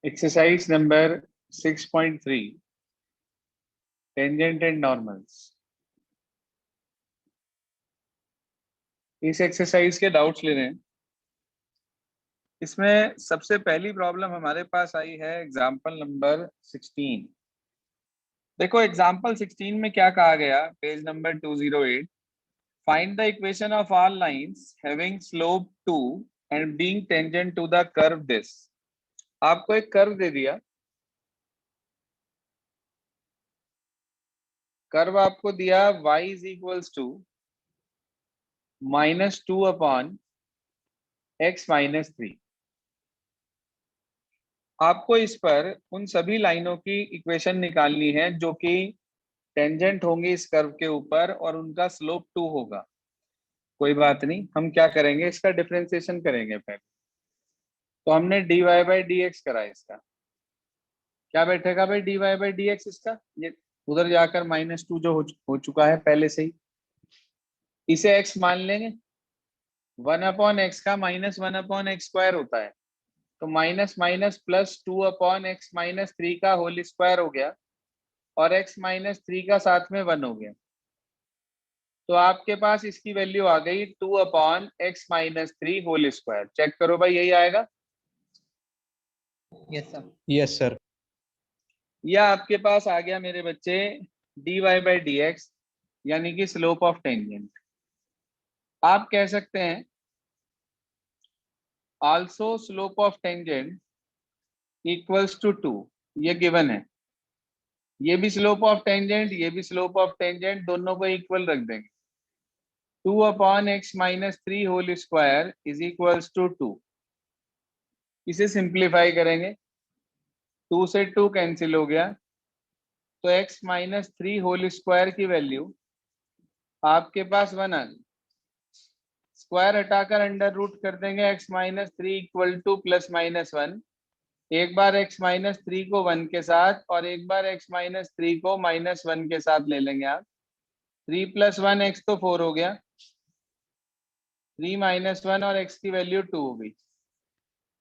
Exercise number 6.3 tangent and normals. इस exercise के doubts ले रहे हैं। इसमें सबसे पहली प्रॉब्लम हमारे पास आई है एग्जाम्पल नंबर 16। देखो एग्जाम्पल 16 में क्या कहा गया, page number 208, find the equation of all lines having slope 2 and being tangent to the curve this. आपको एक कर्व दे दिया, कर्व आपको दिया y is equals to -2 upon x minus 3। आपको इस पर उन सभी लाइनों की इक्वेशन निकालनी है जो कि टेंजेंट होंगी इस कर्व के ऊपर और उनका स्लोप 2 होगा। कोई बात नहीं, हम क्या करेंगे, इसका डिफरेंशिएशन करेंगे पहले। तो हमने dy बाई डी एक्स करा, इसका क्या बैठेगा भाई, dy बाई डी एक्स, इसका ये उधर जाकर -2 जो हो चुका है पहले से ही, इसे x मान लेंगे। 1 अपॉन एक्स का -1 अपॉन एक्स स्क्वायर होता है, तो minus minus plus 2 upon X minus 3 का होल स्क्वायर हो गया और x माइनस 3 का साथ में 1 हो गया। तो आपके पास इसकी वैल्यू आ गई 2 upon X minus 3 whole square. Check करो भाई, यही आएगा। Yes sir. Yes sir. या आपके पास आ गया मेरे बच्चे dy बाई डी एक्स, यानी कि स्लोप ऑफ टेंजेंट। आप कह सकते हैं also slope of tangent equals to 2, ये गिवन है। ये भी स्लोप ऑफ टेंजेंट, ये भी स्लोप ऑफ टेंजेंट, दोनों को इक्वल रख देंगे। 2 upon X minus 3 whole square is equals to 2। इसे सिंप्लीफाई करेंगे, 2 से 2 कैंसिल हो गया, तो x माइनस 3 होल स्क्वायर की वैल्यू आपके पास 1 आ गई। स्क्वायर हटाकर अंडर रूट कर देंगे, x minus 3 equal two plus minus 1। एक बार x माइनस 3 को 1 के साथ और एक बार x माइनस 3 को -1 के साथ ले लेंगे आप। 3 प्लस 1 x तो 4 हो गया, 3 माइनस 1 और x की वैल्यू 2 हो गई।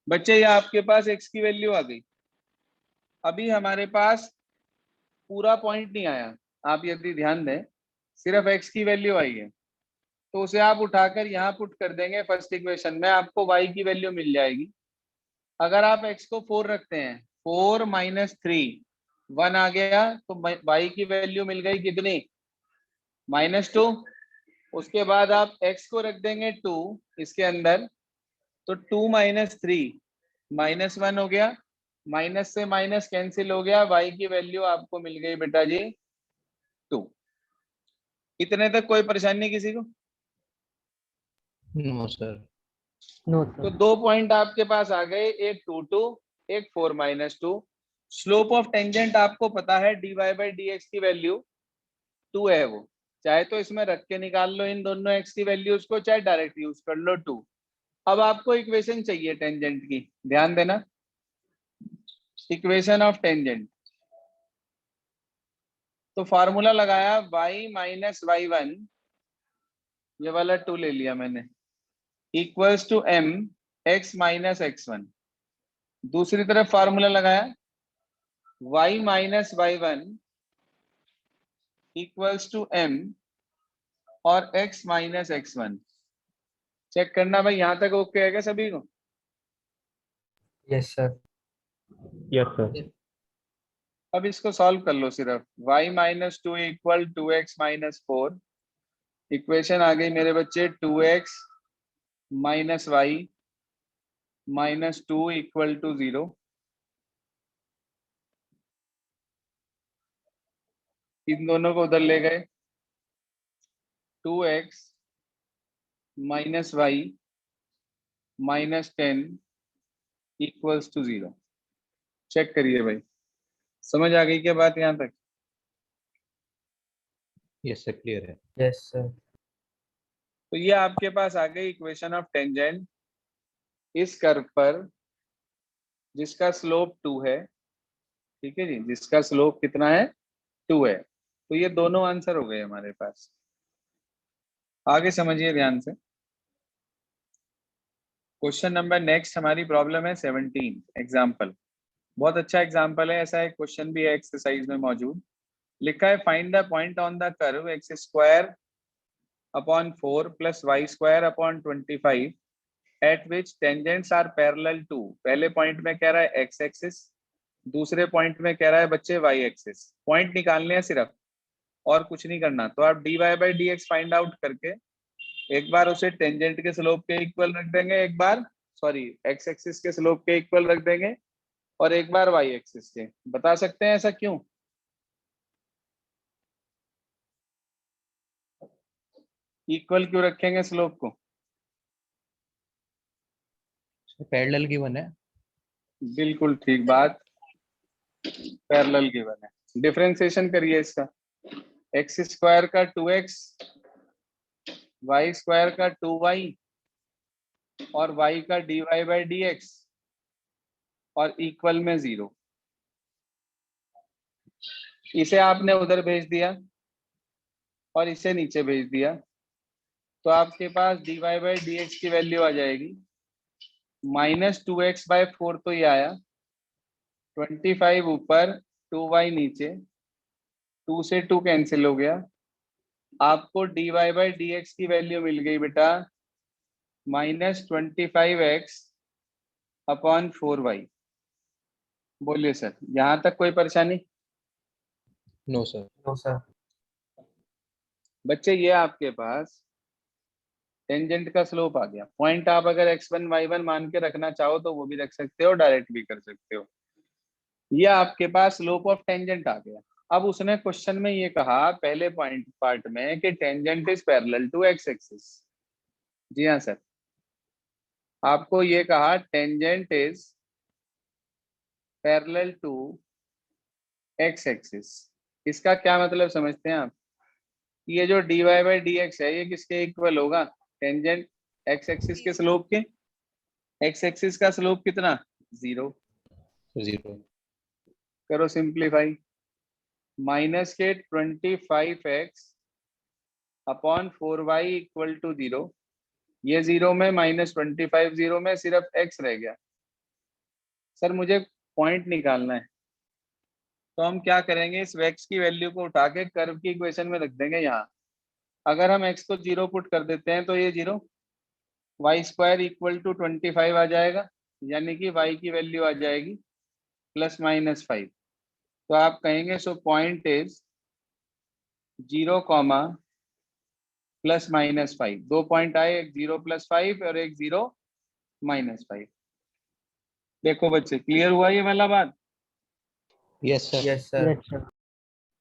बच्चे ये आपके पास x की वैल्यू आ गई। अभी हमारे पास पूरा पॉइंट नहीं आया, आप यदि ध्यान दें, सिर्फ x की वैल्यू आई है, तो उसे आप उठाकर यहाँ पुट कर देंगे फर्स्ट इक्वेशन में, आपको y की वैल्यू मिल जाएगी। अगर आप x को 4 रखते हैं, 4 माइनस 3 1 आ गया, तो y की वैल्यू मिल गई कितनी, -2। उसके बाद आप x को रख देंगे 2 इसके अंदर, तो 2 माइनस 3 -1 हो गया, माइनस से माइनस कैंसिल हो गया, y की वैल्यू आपको मिल गई बेटा जी 2। इतने तक कोई परेशानी किसी को? No sir. नो तो सर। 2 पॉइंट आपके पास आ गए, एक 2 2, एक 4 माइनस 2। स्लोप ऑफ टेंजेंट आपको पता है dy बाई डी एक्स की वैल्यू 2 है, वो चाहे तो इसमें रख के निकाल लो इन दोनों x की वैल्यूज को, चाहे डायरेक्ट यूज कर लो 2। अब आपको इक्वेशन चाहिए टेंजेंट की, ध्यान देना, इक्वेशन ऑफ टेंजेंट। तो फार्मूला लगाया y माइनस y1, ये वाला 2 ले लिया मैंने, equals to m x minus x1। दूसरी तरफ फार्मूला लगाया y minus y1 equals to m और x माइनस x1। चेक करना भाई, यहां तक ओके है क्या सभी को? Yes sir. Yes sir. अब इसको सॉल्व कर लो, सिर्फ y minus 2 equal 2x minus 4। Equation आ गई मेरे बच्चे 2x minus Y minus 2 equal to 0। इन दोनों को उधर ले गए, 2x minus Y minus 10 equals to 0। Check करिए भाई, समझ आ गई क्या बात यहां तक? यस सर, क्लियर है। Yes sir. तो ये आपके पास आ गई इक्वेशन ऑफ टेंजेंट इस कर्व पर जिसका स्लोप 2 है। ठीक है जी, जिसका स्लोप कितना है, 2 है। तो ये दोनों आंसर हो गए हमारे पास। आगे समझिए ध्यान से। क्वेश्चन नंबर नेक्स्ट हमारी प्रॉब्लम है 17 एग्जाम्पल। बहुत अच्छा एग्जांपल है, ऐसा एक क्वेश्चन भी है एक्सरसाइज में मौजूद। लिखा है find the point on the curve X square upon 4 plus Y square upon 25 at which tangents are parallel to. पहले पॉइंट में कह रहा है एक्स एक्सिस, दूसरे पॉइंट में कह रहा है बच्चे वाई एक्सिस। पॉइंट निकालने हैं सिर्फ, और कुछ नहीं करना। तो आप dy by D x find out करके एक बार उसे टेंजेंट के स्लोप के इक्वल रख देंगे, एक बार सॉरी एक्स एक्सिस के स्लोप के इक्वल रख देंगे, और एक बार वाई एक्सिस के। बता सकते हैं ऐसा क्यों? इक्वल क्यों रखेंगे स्लोप को? पैरेलल गिवन है। बिल्कुल ठीक बात, पैरेलल गिवन है। डिफरेंशिएशन करिए इसका। एक्स स्क्वायर का 2x, वाई स्क्वायर का 2y, और y का dy बाई डी एक्स, और इक्वल में 0। इसे आपने उधर भेज दिया और इसे नीचे भेज दिया, तो आपके पास dy बाई डी एक्स की वैल्यू आ जाएगी -2x/4। तो ये आया 25 ऊपर 2y नीचे, 2 से 2 कैंसिल हो गया। आपको dy बाई डी एक्स की वैल्यू मिल गई बेटा -25x अपॉन 4y। बोलिए सर, यहाँ तक कोई परेशानी? No sir. No sir. बच्चे ये आपके पास टेंजेंट का स्लोप आ गया। पॉइंट आप अगर x1 y1 मान के रखना चाहो तो वो भी रख सकते हो, डायरेक्ट भी कर सकते हो। ये आपके पास स्लोप ऑफ टेंजेंट आ गया। अब उसने क्वेश्चन में ये कहा पहले पॉइंट पार्ट में कि tangent is parallel to X axis. जी हाँ सर, आपको ये कहा tangent is parallel to X axis. इसका क्या मतलब समझते हैं आप? ये जो dy बाई डी एक्स है ये किसके इक्वल होगा? टेंजेंट एक्स एक्सिस के स्लोप के। एक्स एक्सिस का स्लोप कितना? 0। 0। करो सिंप्लीफाई। माइनस के 25x upon 4y equal to 0। ये 0 में -25 0 में सिर्फ x रह गया। सर मुझे पॉइंट निकालना है, तो हम क्या करेंगे, इस x की वैल्यू को उठा के कर्व की इक्वेशन में रख देंगे यहाँ। अगर हम x को 0 पुट कर देते हैं तो ये 0, वाई स्क्वायर इक्वल टू 25 आ जाएगा, यानी कि y की वैल्यू आ जाएगी +-5। तो आप कहेंगे सो पॉइंट इज 0, +-5। 2 पॉइंट आए, एक 0 +5 और एक 0 -5। देखो बच्चे, क्लियर हुआ ये वाला बात? Yes sir. Yes sir.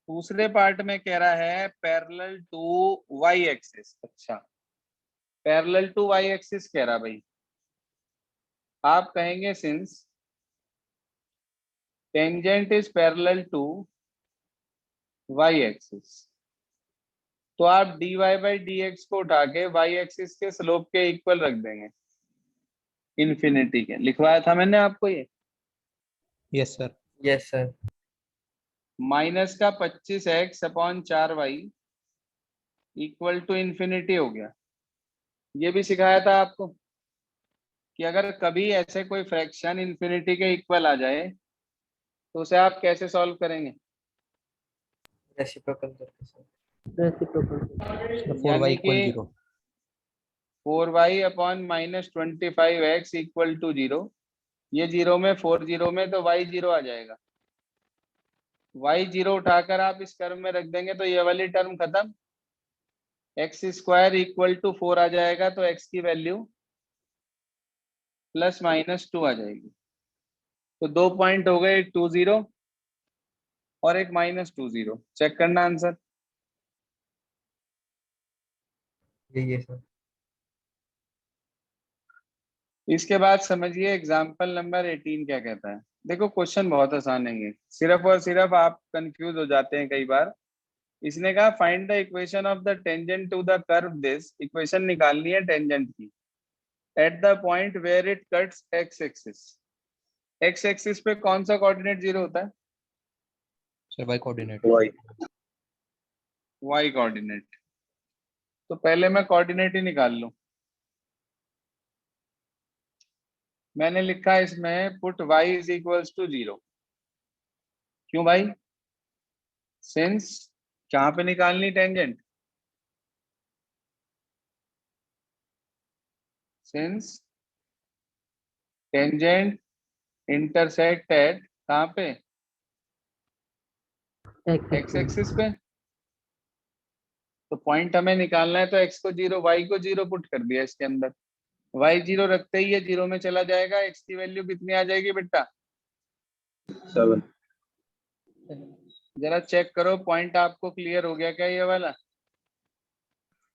दूसरे पार्ट में कह रहा है पैरेलल टू वाई एक्सिस। अच्छा, पैरेलल टू वाई एक्सिस कह रहा भाई। आप कहेंगे since tangent is parallel to Y axis, तो आप dy बाई डी एक्स को उठा के वाई एक्सिस के स्लोप के इक्वल रख देंगे, इन्फिनिटी के। लिखवाया था मैंने आपको ये। Yes sir. Yes sir. Minus का 25x upon 4y equal to infinity हो गया। ये भी सिखाया था आपको कि अगर कभी ऐसे कोई फ्रैक्शन इन्फिनिटी के इक्वल आ जाए तो उसे आप कैसे सॉल्व करेंगे? रेसिप्रोकल करके सर। 4y यानी इक्वल कि 0। 4y upon -25x equal to 0। ये 0 में 4 0 में तो y 0 आ जाएगा। y 0 उठाकर आप इस टर्म में रख देंगे तो ये वाली टर्म खत्म। एक्स स्क्वायर इक्वल टू 4 आ जाएगा, तो x की वैल्यू +-2 आ जाएगी। तो 2 पॉइंट हो गए, एक 2 0 और एक -2 0। चेक करना आंसर। यही है सर। इसके बाद समझिए एग्जाम्पल नंबर 18 क्या कहता है। देखो क्वेश्चन बहुत आसान है ये, सिर्फ और सिर्फ आप कंफ्यूज हो जाते हैं कई बार। इसने कहा find the equation of the tangent to the curve this. Equation निकालनी है टेंजेंट की at the point where it cuts X axis. X axis पे कौन सा कोऑर्डिनेट 0 होता है? Sir y coordinate. Y coordinate. तो पहले मैं कोऑर्डिनेट ही निकाल लूं। मैंने लिखा है इसमें put y is equals to 0। क्यों भाई? सिंस कहाँ पे निकालनी tangent? Since tangent intersect at कहाँ पे? एक्स एक्सिस पे। तो पॉइंट हमें निकालना है, तो एक्स को 0 वाई को 0 पुट कर दिया इसके अंदर। वाई 0 रखते ही ये 0 में चला जाएगा। एक्स की वैल्यू कितनी आ जाएगी बेटा? 7। जरा चेक करो, पॉइंट आपको क्लियर हो गया क्या ये वाला?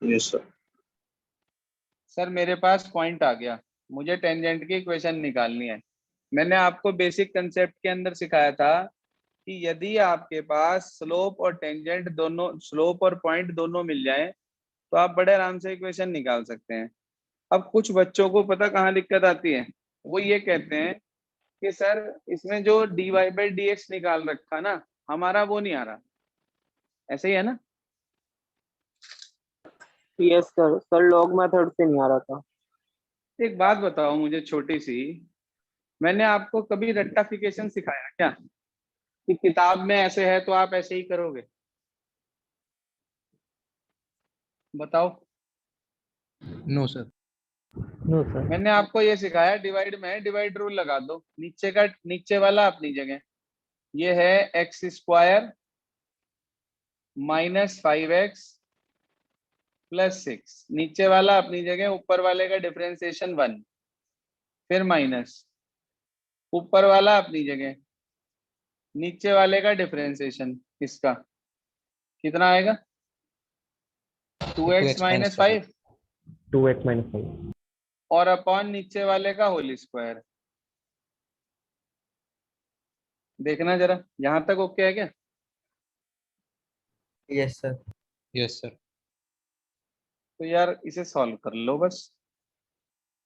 Yes sir. सर मेरे पास पॉइंट आ गया, मुझे टेंजेंट की इक्वेशन निकालनी है। मैंने आपको बेसिक कंसेप्ट के अंदर सिखाया था कि यदि आपके पास स्लोप और टेंजेंट दोनों, स्लोप और पॉइंट दोनों मिल जाएं, तो आप बड़े आराम से इक्वेशन निकाल सकते हैं। अब कुछ बच्चों को पता कहाँ दिक्कत आती है, वो ये कहते हैं कि सर इसमें जो dy बाई डी एक्स निकाल रखा ना, हमारा वो नहीं आ रहा। ऐसे ही है ना? Yes sir. Sir log method से नहीं आ रहा था। एक बात बताओ मुझे छोटी सी, मैंने आपको कभी रेक्टाफिकेशन सिखाया क्या कि किताब में ऐसे है तो आप ऐसे ही करोगे? बताओ। No, sir. No sir. मैंने आपको ये सिखाया डिवाइड में डिवाइड रूल लगा दो, नीचे का नीचे वाला अपनी जगह। ये है x square minus 5x plus 6, नीचे वाला अपनी जगह, ऊपर वाले का डिफरेंशिएशन 1, फिर माइनस, ऊपर वाला अपनी जगह, नीचे वाले का डिफरेंशिएशन इसका कितना आएगा? 2x माइनस 5 2x माइनस 5 और अपॉन नीचे वाले का होल स्क्वायर। देखना जरा, यहां तक ओके है क्या? Yes sir. Yes, sir. तो यार इसे सॉल्व कर लो बस।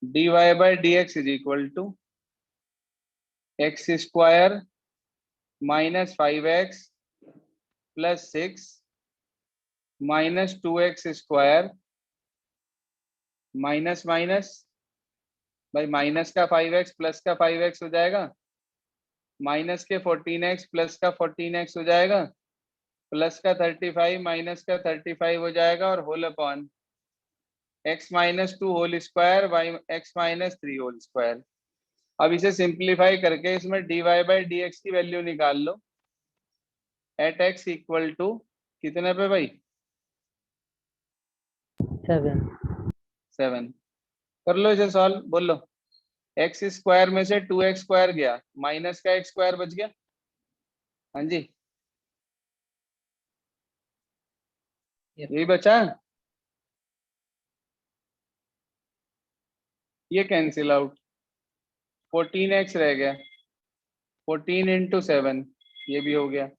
dy by D X is equal to X square minus 5x plus 6 minus 2x square minus minus, भाई माइनस का 5x प्लस का 5x हो जाएगा, माइनस के 14x प्लस का 14x हो जाएगा, प्लस का 35 माइनस का 35 हो जाएगा, और whole upon x minus 2 whole square by x minus 3 whole square. अब इसे सिंप्लीफाई करके इसमें dy बाई डी एक्स की वैल्यू निकाल लो। एट x इक्वल टू कितने पे भाई? 7। कर लो इसे सॉल्व, बोलो। एक्स स्क्वायर में से 2x स्क्वायर गया, माइनस का x स्क्वायर बच गया। हाँ जी, यही बचा। ये कैंसिल आउट, 14x रह गया, 14 इंटू 7, ये भी हो गया।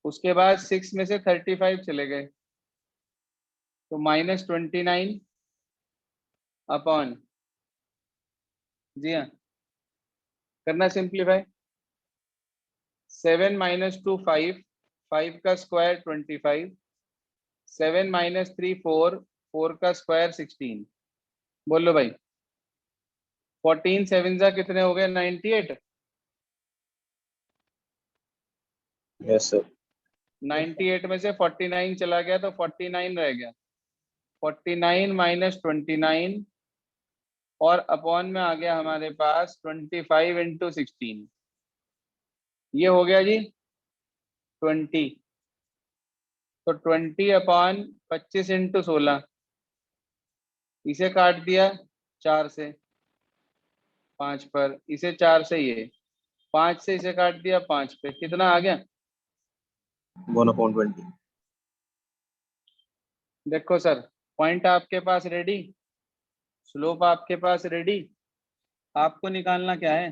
उसके बाद 6 में से 35 चले गए, तो माइनस 29 अपॉन, जी हाँ करना सिंप्लीफाई। 7 माइनस 2 5, 5 का स्क्वायर 25, 7 माइनस 3 4, 4 का स्क्वायर 16। बोलो भाई, 14 7 जा कितने हो गए? 98। Yes sir. 98 में से 49 चला गया तो 49 रह गया, 49 माइनस 29 और अपॉन में आ गया हमारे पास 25 इंटू 16, ये हो गया जी 20। तो 20 अपॉन 25 इंटू 16, इसे काट दिया 4 से 5 पर, इसे 4 से, ये 5 से इसे काट दिया 5 पे, कितना आ गया? 1/20। देखो सर, पॉइंट आपके पास रेडी, स्लोप आपके पास रेडी, आपको निकालना क्या है?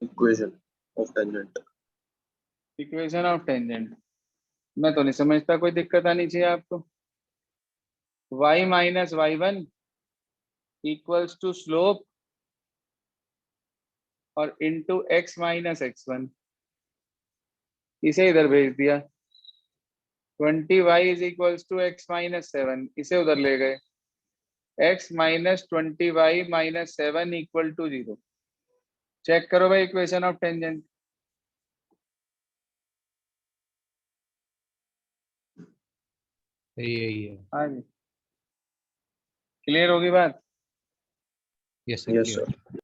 Equation of tangent. Equation of tangent. मैं तो नहीं समझता कोई दिक्कत आनी चाहिए आपको। y minus y1 equals to slope और इंटू x माइनस x1, इसे इधर भेज दिया। 20y is equals to x minus 7, इसे उधर ले गए। x minus 20y minus 7 equal to 0। Check करो भाई इक्वेशन ऑफ टेंजेंट। यही है। हाँ जी, क्लियर होगी बात। Yes sir, Yes, clear. sir.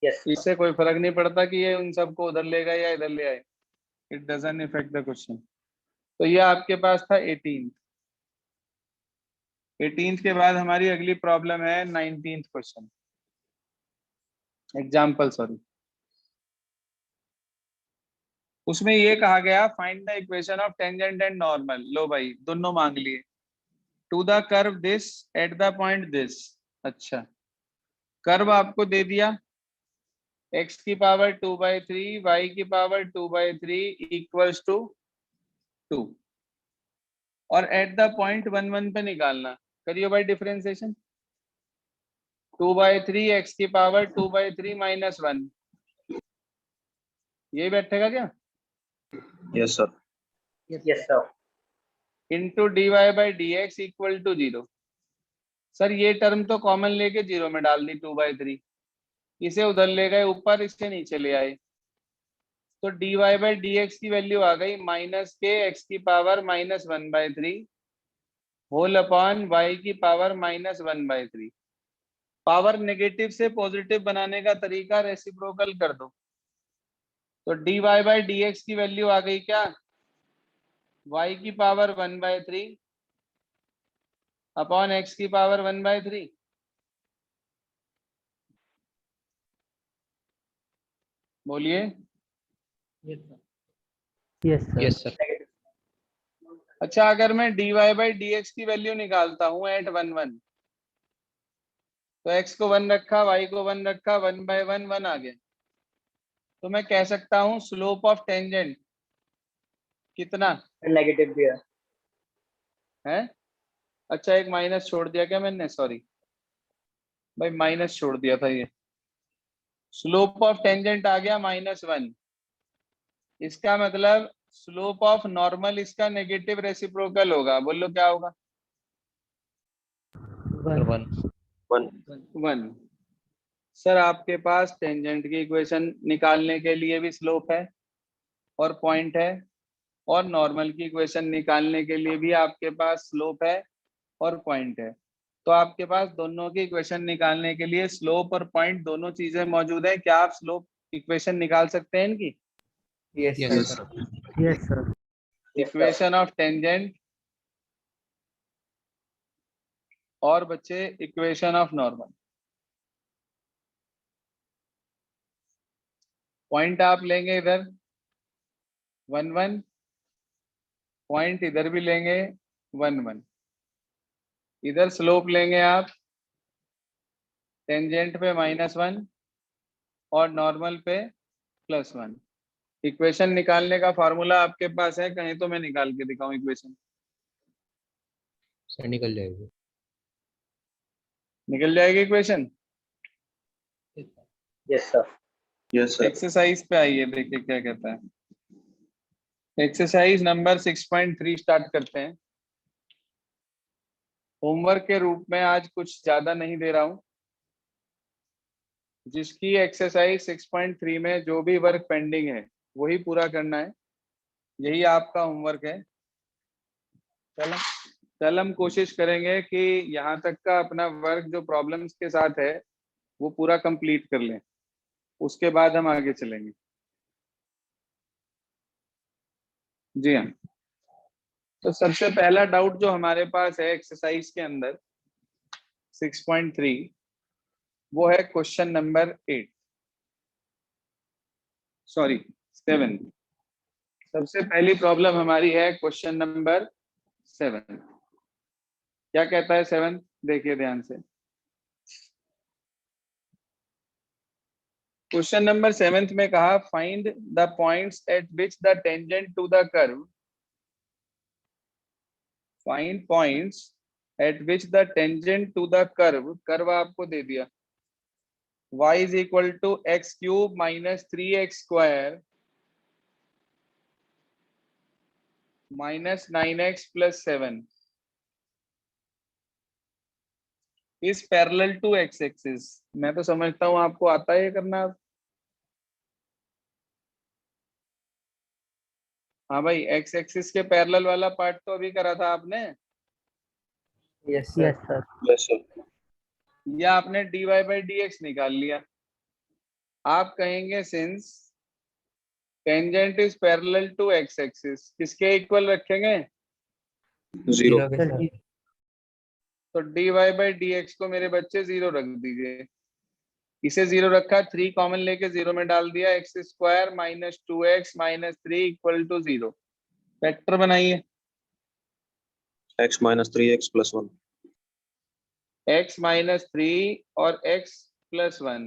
Yes इससे कोई फर्क नहीं पड़ता कि ये उन सबको उधर ले गए या इधर ले आए, it doesn't effect the question. तो ये आपके पास था 18th। 18th के बाद हमारी अगली प्रॉब्लम है 19th क्वेश्चन, एग्जाम्पल सॉरी। उसमें ये कहा गया find the equation of tangent and normal. लो भाई दोनों मांग लिए। To the curve this at the point this. अच्छा, कर्व आपको दे दिया x की पावर 2/3 y की पावर 2/3 इक्वल्स टू 2, और एट द पॉइंट 1 1 पे निकालना। करियो भाई डिफरेंशिएशन। 2/3 x की पावर 2/3 -1, ये बैठेगा क्या? Yes, sir. Yes sir into dy/dx equal to 0। Sir ये टर्म तो कॉमन लेके 0 में डाल दी 2/3, इसे उधर ले गए ऊपर, इसे नीचे ले आए, तो dy/dx की वैल्यू आ गई माइनस के x की पावर -1/3 होल अपॉन y की पावर -1/3। पावर नेगेटिव से पॉजिटिव बनाने का तरीका रेसिप्रोकल कर दो, तो dy/dx की वैल्यू आ गई क्या? y की पावर 1/3 अपॉन x की पावर 1/3। बोलिए। Yes, sir. Yes sir. अच्छा, अगर मैं dy/dx की वैल्यू निकालता हूं एट 1 1, तो x को 1 रखा, y को 1 रखा, 1/1 1 आ गया, तो मैं कह सकता हूं स्लोप ऑफ टेंजेंट कितना नेगेटिव भी है? अच्छा, एक माइनस छोड़ दिया क्या मैंने? सॉरी भाई, माइनस छोड़ दिया था ये। स्लोप ऑफ टेंजेंट आ गया -1। इसका मतलब स्लोप ऑफ नॉर्मल इसका नेगेटिव रेसिप्रोकल होगा। बोलो क्या होगा? सर 1. 1। 1। सर आपके पास टेंजेंट की इक्वेशन निकालने के लिए भी स्लोप है और पॉइंट है, और नॉर्मल की इक्वेशन निकालने के लिए भी आपके पास स्लोप है और पॉइंट है। तो आपके पास दोनों की इक्वेशन निकालने के लिए स्लोप और पॉइंट दोनों चीजें मौजूद है। क्या आप स्लोप इक्वेशन निकाल सकते हैं इनकी? Yes, yes sir. Sir. Yes, sir. Equation of tangent और बच्चे इक्वेशन ऑफ नॉर्मल। पॉइंट आप लेंगे इधर 1 1, पॉइंट इधर भी लेंगे 1 1, इधर स्लोप लेंगे आप टेंजेंट पे -1 और नॉर्मल पे +1। इक्वेशन निकालने का फॉर्मूला आपके पास है, कहीं तो मैं निकाल के दिखाऊं इक्वेशन। सर निकल जाएगी। निकल जाएगी equation. Yes sir Yes, sir. Exercise पे आइए, देखिए क्या कहता है। एक्सरसाइज नंबर 6.3 स्टार्ट करते हैं। होमवर्क के रूप में आज कुछ ज्यादा नहीं दे रहा हूं। जिसकी एक्सरसाइज 6.3 में जो भी वर्क पेंडिंग है वही पूरा करना है, यही आपका होमवर्क है। कल कल हम कोशिश करेंगे कि यहाँ तक का अपना वर्क जो प्रॉब्लम्स के साथ है वो पूरा कंप्लीट कर लें, उसके बाद हम आगे चलेंगे। जी हाँ। तो सबसे पहला डाउट जो हमारे पास है एक्सरसाइज के अंदर 6.3, वो है क्वेश्चन नंबर 8, सॉरी 7। सबसे पहली प्रॉब्लम हमारी है क्वेश्चन नंबर 7। क्या कहता है 7? देखिए ध्यान से। क्वेश्चन नंबर 7 में कहा find the points at which the tangent to the curve, find points at which the tangent to the curve, curve आपको दे दिया y is equal to x³ - 3x² -9x + 7 is parallel to x axis. मैं तो समझता हूं आपको आता है ये करना। हाँ भाई, x एक्सिस के पैरेलल वाला पार्ट तो अभी करा था आपने। Yes, sir. Yes, sir. Yes, sir. या आपने dy by dx निकाल लिया, आप कहेंगे since tangent is parallel to x axis, किसके इक्वल रखेंगे? 0. के Sir, साथ। तो dy by dx को मेरे बच्चे 0 रख दीजिए। इसे 0 रखा, 3 कॉमन लेके 0 में डाल दिया, X square minus 2x minus 3 equal to 0। Vector बनाइए। X minus 3x plus 1. x minus 3 और x प्लस 1,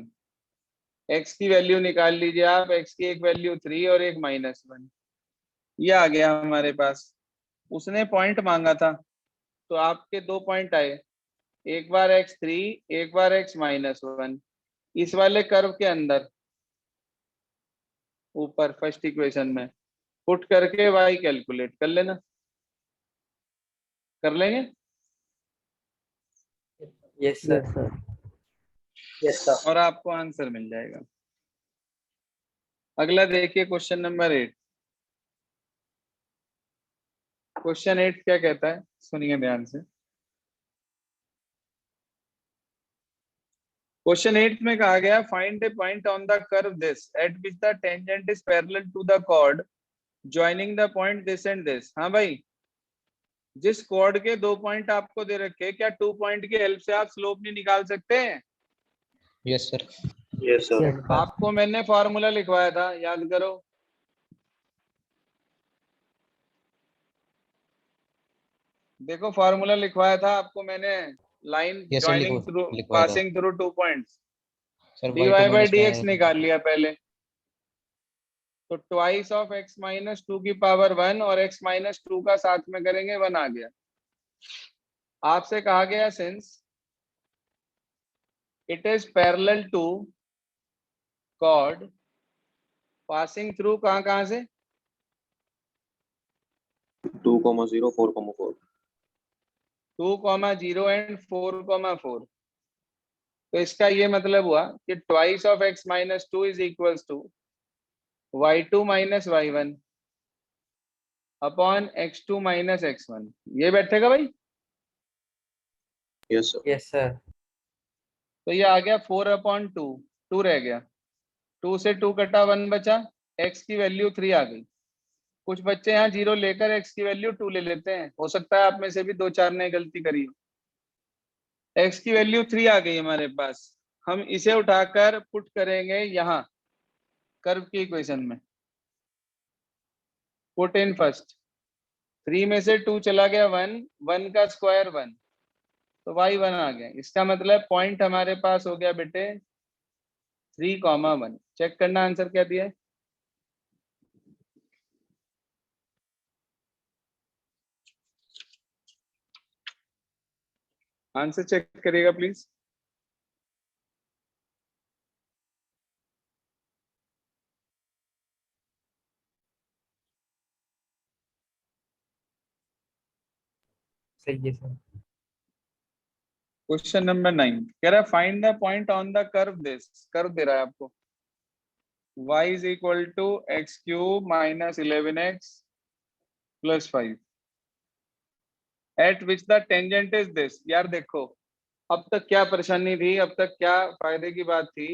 x की वैल्यू निकाल लीजिए आप, x की एक वैल्यू 3 और एक माइनस 1, ये आ गया हमारे पास। उसने पॉइंट मांगा था, तो आपके 2 पॉइंट आए, एक बार x3 एक बार x माइनस 1, इस वाले कर्व के अंदर ऊपर फर्स्ट इक्वेशन में पुट करके y कैलकुलेट कर लेना, कर लेंगे? Yes, sir. yes, sir. Yes, sir. और आपको आंसर मिल जाएगा। अगला देखिए क्वेश्चन नंबर 8। क्वेश्चन 8 क्या कहता है, सुनिए ध्यान से। क्वेश्चन 8 में कहा गया find a point on the curve this at which the tangent is parallel to the chord joining the point this and this. हाँ भाई, जिस कॉर्ड के 2 पॉइंट आपको दे रखे, क्या 2 पॉइंट की हेल्प से आप स्लोप नहीं निकाल सकते हैं? Yes sir. Yes, sir. Yes, sir. आपको मैंने फॉर्मूला लिखवाया था, याद करो। देखो फॉर्मूला लिखवाया था आपको मैंने, line Yes, sir, joining through लिखवाया था। Passing through 2 points, sir dy by dx निकाल लिया पहले, तो ट्वाइस ऑफ x माइनस 2 की पावर 1 और x माइनस 2 का साथ में करेंगे 1 आ गया। आपसे कहा गया since it is parallel to chord passing through कहां से? 2,0, 4,4. 2,0 एंड 4,4। तो इसका ये मतलब हुआ कि twice of x minus 2 is equals to y2 minus y1 upon x2 minus x1। ये बैठेगा भाई? Yes, sir. Yes, sir. तो ये आ गया 4/2, 2 रह गया, 2 से 2 कटा 1 बचा, x की वैल्यू 3 आ गई। कुछ बच्चे यहाँ 0 लेकर x की वैल्यू 2 ले लेते हैं, हो सकता है आप में से भी 2-4 ने गलती करी हो। x की वैल्यू 3 आ गई हमारे पास, हम इसे उठाकर पुट करेंगे यहाँ कर्व की इक्वेशन में। पुट इन फर्स्ट, 3 में से 2 चला गया 1, 1 का स्क्वायर 1, तो y1 आ गया। इसका मतलब पॉइंट हमारे पास हो गया बेटे 3,1। चेक करना आंसर क्या दिया है। आंसर चेक करिएगा प्लीज। सही है सर। क्वेश्चन नंबर 9 कह रहा है find the point on the curve this. Curve दे रहा है आपको, y is equal to X cube minus 11x plus 5 at which the tangent is this. यार देखो, अब तक क्या परेशानी थी, अब तक क्या फायदे की बात थी,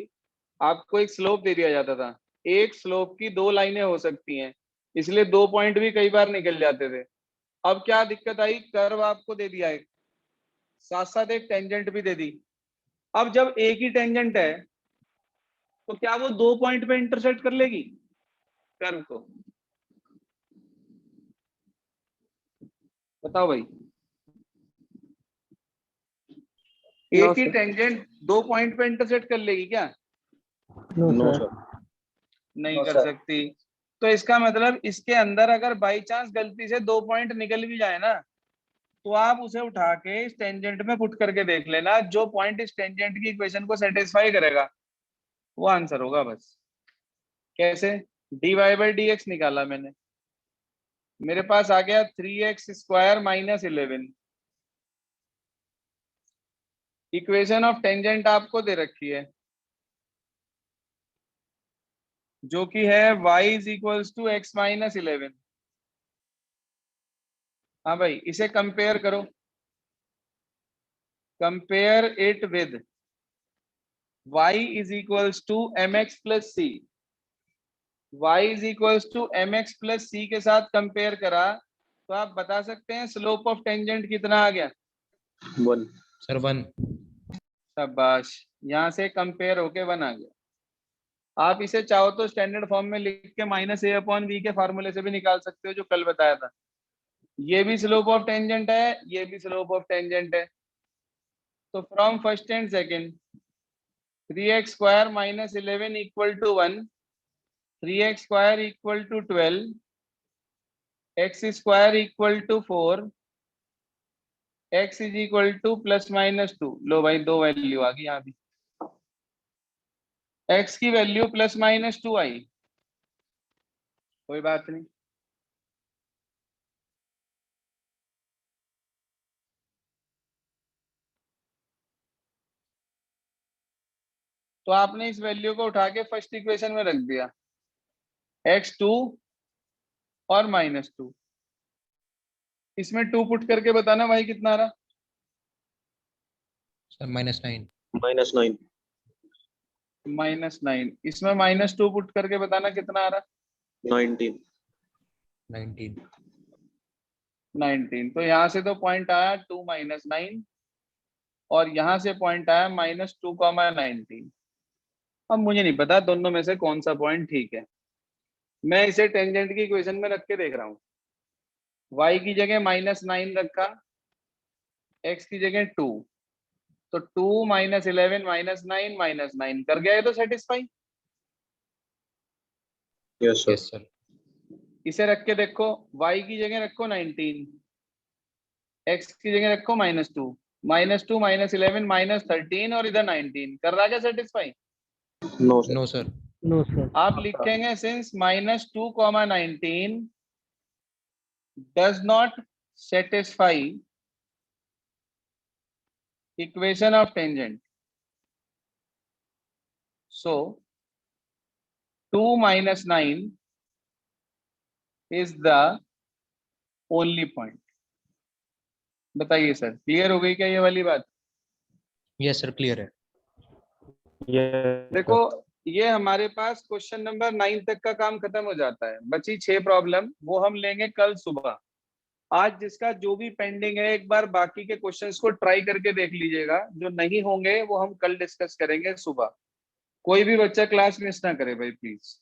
आपको एक स्लोप दे दिया जाता था, एक स्लोप की 2 लाइनें हो सकती हैं, इसलिए 2 पॉइंट भी कई बार निकल जाते थे। अब क्या दिक्कत आई, कर्व आपको दे दिया है, साथ साथ एक टेंजेंट भी दे दी। अब जब एक ही टेंजेंट है तो क्या वो 2 पॉइंट पे इंटरसेक्ट कर लेगी कर्व को? बताओ भाई, एक ही टेंजेंट 2 पॉइंट पे इंटरसेक्ट कर लेगी क्या? No, No, sir. sir. नहीं No, कर sir. सकती। तो इसका मतलब इसके अंदर अगर बाई चांस गलती से 2 पॉइंट निकल भी जाए ना, तो आप उसे उठा के इस टेंजेंट में पुट करके देख लेना, जो पॉइंट इस टेंजेंट की इक्वेशन को सेटिस्फाई करेगा वो आंसर होगा बस। कैसे? dy by dx निकाला मैंने, मेरे पास आ गया 3x square minus 11। Equation of tangent आपको दे रखी है जो कि है y is equals to X minus 11। हाँ भाई, इसे कंपेयर करो, compare it with y is equals to mx plus C. y is equals to mx plus C के साथ कंपेयर करा तो आप बता सकते हैं स्लोप ऑफ टेंजेंट कितना आ गया? 1. सर 1. शाबाश, यहाँ से कंपेयर होके 1 आ गया। आप इसे चाहो तो स्टैंडर्ड फॉर्म में लिख के -a/v के फार्मूले से भी निकाल सकते हो जो कल बताया था। ये भी स्लोप ऑफ टेंजेंट है, ये भी स्लोप ऑफ टेंजेंट है। तो from first and second 3x square minus 11 equal to 1, 3x square equal to 12, x square equal to 4, x is equal to +-2। लो भाई, दो वैल्यू आ गई यहाँ भी। x की वैल्यू +-2 आई, कोई बात नहीं। तो आपने इस वैल्यू को उठा के फर्स्ट इक्वेशन में रख दिया, x2 और -2। इसमें 2 पुट करके बताना भाई कितना आ रहा? सर -9. -9. -9। इसमें -2 पुट करके बताना कितना आ रहा? 19. 19. 19। तो यहाँ से तो पॉइंट आया 2 - 9 और यहाँ से पॉइंट आया -2, 19। अब मुझे नहीं पता दोनों में से कौन सा पॉइंट ठीक है। मैं इसे टेंजेंट की इक्वेशन में रख के देख रहा हूँ। y की जगह -9 रखा, x की जगह 2, तो 2 - 11 -9 -9 कर गया, ये तो satisfy. Yes, sir. Yes, sir. इसे रख के देखो, y की जगह रखो 19, x की जगह रखो -2, -2 -11 -13 और इधर 19 कर रहा क्या satisfy? No, sir. No, sir. No, sir. आप लिखेंगे since -2, 19 does not satisfy equation of tangent, so 2 - 9 is the only point। बताइए सर, क्लियर हो गई क्या ये वाली बात? Yes, sir. Clear है. देखो, ये हमारे पास क्वेश्चन नंबर 9 तक का काम खत्म हो जाता है। बची 6 प्रॉब्लम, वो हम लेंगे कल सुबह। आज जिसका जो भी पेंडिंग है, एक बार बाकी के क्वेश्चंस को ट्राई करके देख लीजिएगा। जो नहीं होंगे वो हम कल डिस्कस करेंगे सुबह। कोई भी बच्चा क्लास मिस ना करे भाई, प्लीज।